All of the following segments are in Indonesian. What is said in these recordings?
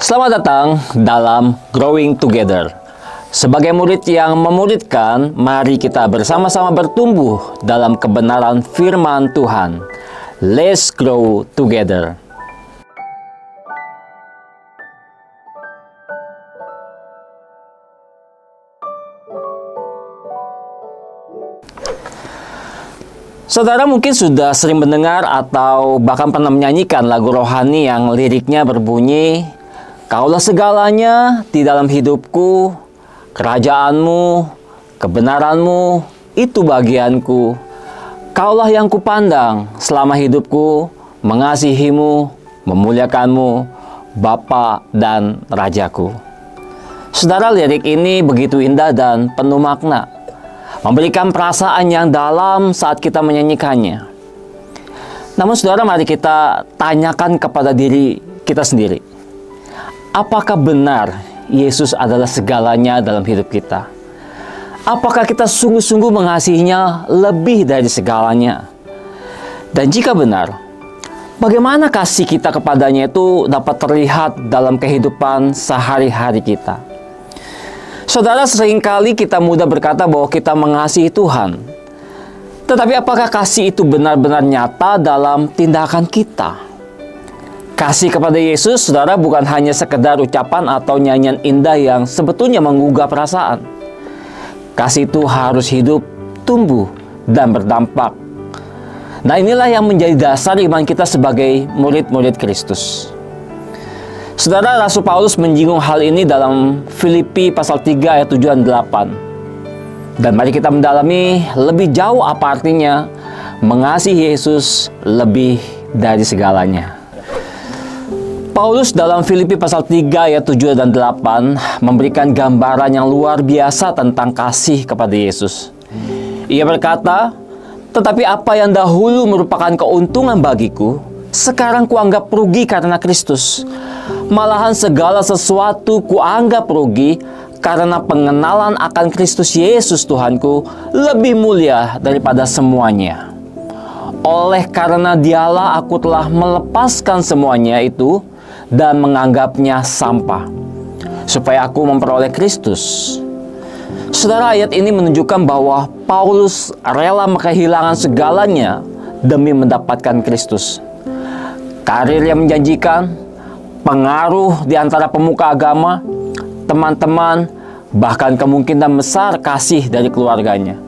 Selamat datang dalam Growing Together. Sebagai murid yang memuridkan, mari kita bersama-sama bertumbuh dalam kebenaran firman Tuhan. Let's grow together. Saudara mungkin sudah sering mendengar atau bahkan pernah menyanyikan lagu rohani yang liriknya berbunyi, "Kaulah segalanya di dalam hidupku, kerajaanmu, kebenaranmu, itu bagianku. Kaulah yang kupandang selama hidupku, mengasihimu, memuliakanmu, Bapa dan Rajaku." Saudara, lirik ini begitu indah dan penuh makna, memberikan perasaan yang dalam saat kita menyanyikannya. Namun saudara, mari kita tanyakan kepada diri kita sendiri. Apakah benar Yesus adalah segalanya dalam hidup kita? Apakah kita sungguh-sungguh mengasihinya lebih dari segalanya? Dan jika benar, bagaimana kasih kita kepadanya itu dapat terlihat dalam kehidupan sehari-hari kita? Saudara, seringkali kita mudah berkata bahwa kita mengasihi Tuhan. Tetapi apakah kasih itu benar-benar nyata dalam tindakan kita? Kasih kepada Yesus, saudara, bukan hanya sekedar ucapan atau nyanyian indah yang sebetulnya menggugah perasaan. Kasih itu harus hidup, tumbuh, dan berdampak. Nah, inilah yang menjadi dasar iman kita sebagai murid-murid Kristus. Saudara, Rasul Paulus menyinggung hal ini dalam Filipi pasal 3 ayat 7 dan 8. Dan mari kita mendalami lebih jauh apa artinya mengasihi Yesus lebih dari segalanya. Paulus dalam Filipi pasal 3 ayat 7 dan 8 memberikan gambaran yang luar biasa tentang kasih kepada Yesus. Ia berkata, "Tetapi apa yang dahulu merupakan keuntungan bagiku, sekarang kuanggap rugi karena Kristus. Malahan segala sesuatu kuanggap rugi karena pengenalan akan Kristus Yesus Tuhanku lebih mulia daripada semuanya. Oleh karena Dialah aku telah melepaskan semuanya itu dan menganggapnya sampah, supaya aku memperoleh Kristus." Saudara, ayat ini menunjukkan bahwa Paulus rela kehilangan segalanya demi mendapatkan Kristus. Karir yang menjanjikan, pengaruh di antara pemuka agama, teman-teman, bahkan kemungkinan besar kasih dari keluarganya.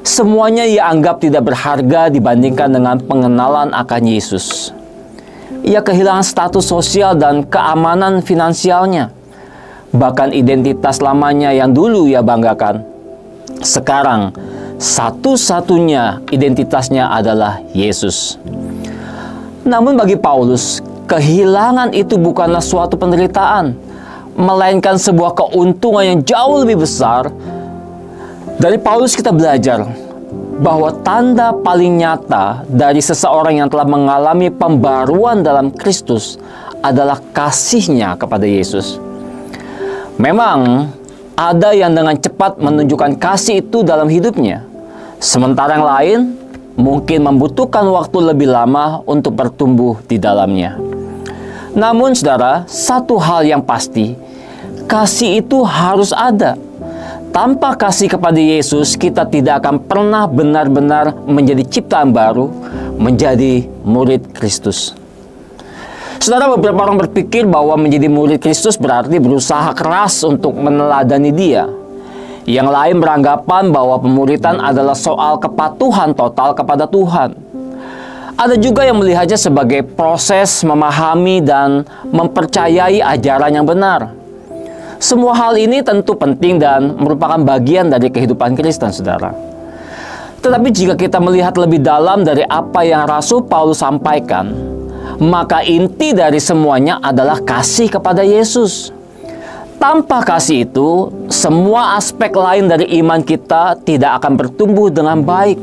Semuanya ia anggap tidak berharga dibandingkan dengan pengenalan akan Yesus. Ia kehilangan status sosial dan keamanan finansialnya. Bahkan identitas lamanya yang dulu ia banggakan. Sekarang, satu-satunya identitasnya adalah Yesus. Namun bagi Paulus, kehilangan itu bukanlah suatu penderitaan, melainkan sebuah keuntungan yang jauh lebih besar. Dari Paulus kita belajar bahwa tanda paling nyata dari seseorang yang telah mengalami pembaruan dalam Kristus adalah kasihnya kepada Yesus. Memang ada yang dengan cepat menunjukkan kasih itu dalam hidupnya, sementara yang lain mungkin membutuhkan waktu lebih lama untuk bertumbuh di dalamnya. Namun saudara, satu hal yang pasti, kasih itu harus ada. Tanpa kasih kepada Yesus, kita tidak akan pernah benar-benar menjadi ciptaan baru, menjadi murid Kristus. Saudara, beberapa orang berpikir bahwa menjadi murid Kristus berarti berusaha keras untuk meneladani Dia. Yang lain beranggapan bahwa pemuridan adalah soal kepatuhan total kepada Tuhan. Ada juga yang melihatnya sebagai proses memahami dan mempercayai ajaran yang benar. Semua hal ini tentu penting dan merupakan bagian dari kehidupan Kristen, saudara. Tetapi jika kita melihat lebih dalam dari apa yang Rasul Paulus sampaikan, maka inti dari semuanya adalah kasih kepada Yesus. Tanpa kasih itu, semua aspek lain dari iman kita tidak akan bertumbuh dengan baik.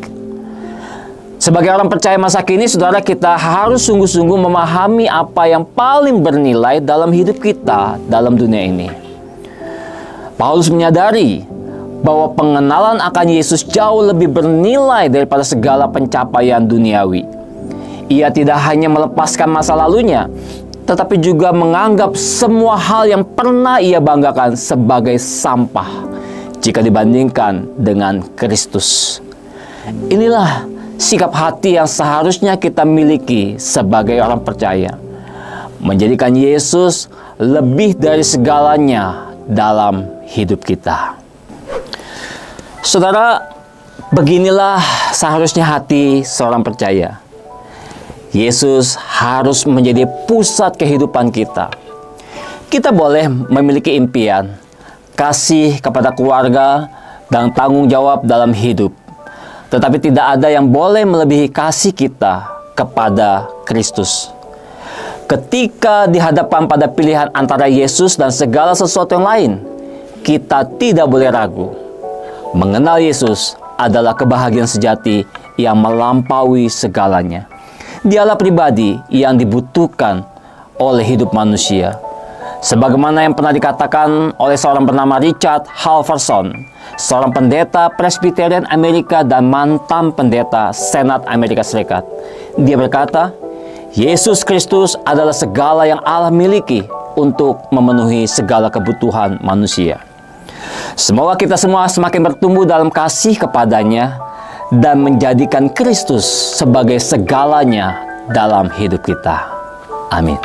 Sebagai orang percaya masa kini, saudara, kita harus sungguh-sungguh memahami apa yang paling bernilai dalam hidup kita dalam dunia ini. Paulus menyadari bahwa pengenalan akan Yesus jauh lebih bernilai daripada segala pencapaian duniawi. Ia tidak hanya melepaskan masa lalunya, tetapi juga menganggap semua hal yang pernah ia banggakan sebagai sampah jika dibandingkan dengan Kristus. Inilah sikap hati yang seharusnya kita miliki sebagai orang percaya, menjadikan Yesus lebih dari segalanya dalam hidup kita. Saudara, beginilah seharusnya hati seorang percaya. Yesus harus menjadi pusat kehidupan kita. Kita boleh memiliki impian, kasih kepada keluarga, dan tanggung jawab dalam hidup. Tetapi tidak ada yang boleh melebihi kasih kita kepada Kristus. Ketika dihadapkan pada pilihan antara Yesus dan segala sesuatu yang lain, kita tidak boleh ragu. Mengenal Yesus adalah kebahagiaan sejati yang melampaui segalanya. Dialah pribadi yang dibutuhkan oleh hidup manusia. Sebagaimana yang pernah dikatakan oleh seorang bernama Richard Halverson, seorang pendeta Presbyterian Amerika dan mantan pendeta Senat Amerika Serikat. Dia berkata, Yesus Kristus adalah segala yang Allah miliki untuk memenuhi segala kebutuhan manusia. Semoga kita semua semakin bertumbuh dalam kasih kepadanya dan menjadikan Kristus sebagai segalanya dalam hidup kita. Amin.